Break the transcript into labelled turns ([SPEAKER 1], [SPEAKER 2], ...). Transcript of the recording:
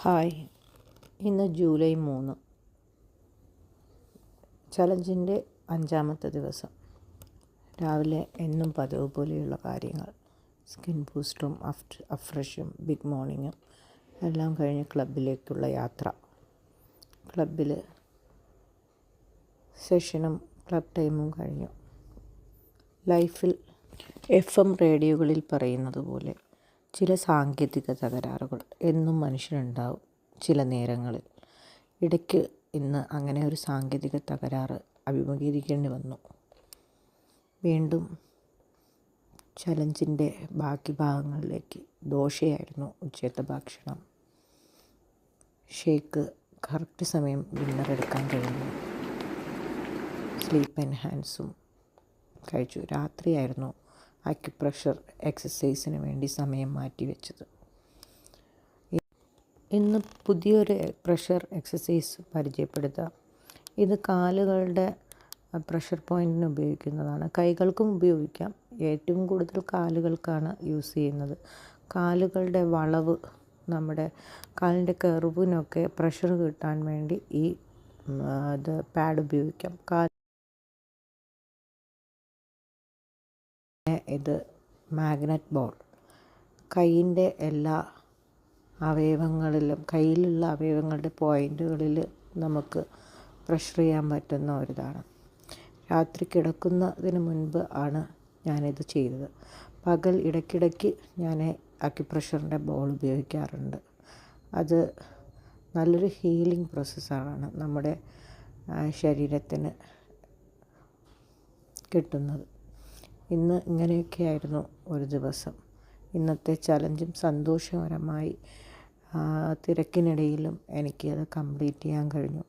[SPEAKER 1] Hi, ഇന്ന് July 3, ചലഞ്ചിൻ്റെ 5-ാമത്തെ ദിവസം. രാവിലെ എന്നും പതിവ് പോലെയുള്ള കാര്യങ്ങൾ. സ്കിൻ ബൂസ്റ്ററും അഫ്രഷും ബിഗ് മോർണിംഗും എല്ലാം കഴിഞ്ഞ് ക്ലബിലേക്കുള്ള യാത്ര. ക്ലബിൽ സെഷനും ക്ലബ് ടൈമും കഴിഞ്ഞു. ലൈഫിൽ FM റേഡിയോകളിൽ പറയുന്നത് പോലെ ചില സാങ്കേതിക തകരാറുകൾ എന്നും മനുഷ്യനുണ്ടാവും. ചില നേരങ്ങളിൽ ഇടയ്ക്ക് ഇന്ന് അങ്ങനെ ഒരു സാങ്കേതിക തകരാറ് അഭിമുഖീകരിക്കേണ്ടി വന്നു. വീണ്ടും ചലഞ്ചിൻ്റെ ബാക്കി ഭാഗങ്ങളിലേക്ക്. ദോശയായിരുന്നു ഉച്ചത്തെ ഭക്ഷണം. ഷേക്ക് കറക്റ്റ് സമയം ഡിന്നർ എടുക്കാൻ കഴിഞ്ഞു. സ്ലീപ്പ് എൻഹാൻസും കഴിച്ചു. രാത്രിയായിരുന്നു അക്യുപ്രഷർ എക്സസൈസിന് വേണ്ടി സമയം മാറ്റിവെച്ചത്. ഇന്ന് പുതിയൊരു പ്രഷർ എക്സസൈസ് പരിചയപ്പെടുത്താം. ഇത് കാലുകളുടെ പ്രഷർ പോയിൻറ്റിന് ഉപയോഗിക്കുന്നതാണ്. കൈകൾക്കും ഉപയോഗിക്കാം. ഏറ്റവും കൂടുതൽ കാലുകൾക്കാണ് യൂസ് ചെയ്യുന്നത്. കാലുകളുടെ വളവ്, നമ്മുടെ കാലിൻ്റെ കർവിനൊക്കെ പ്രഷർ കിട്ടാൻ വേണ്ടി ഈ പാഡ് ഉപയോഗിക്കാം. ഇത് മാഗ്നറ്റ് ബോൾ. കൈയിൻ്റെ എല്ലാ അവയവങ്ങളിലും, കയ്യിലുള്ള അവയവങ്ങളുടെ പോയിൻറ്റുകളിൽ നമുക്ക് പ്രഷർ ചെയ്യാൻ പറ്റുന്ന ഒരിതാണ്. രാത്രി കിടക്കുന്നതിന് മുൻപ് ആണ് ഞാനിത് ചെയ്തത്. പകൽ ഇടയ്ക്കിടയ്ക്ക് ഞാൻ അക്യുപ്രഷറിൻ്റെ ബോൾ ഉപയോഗിക്കാറുണ്ട്. അത് നല്ലൊരു ഹീലിംഗ് പ്രോസസ്സാണ് നമ്മുടെ ശരീരത്തിന് കിട്ടുന്നത്. ഇന്ന് ഇങ്ങനെയൊക്കെയായിരുന്നു ഒരു ദിവസം. ഇന്നത്തെ ചലഞ്ചും സന്തോഷകരമായി തിരക്കിനിടയിലും എനിക്ക് അത് കംപ്ലീറ്റ് ചെയ്യാൻ കഴിഞ്ഞു.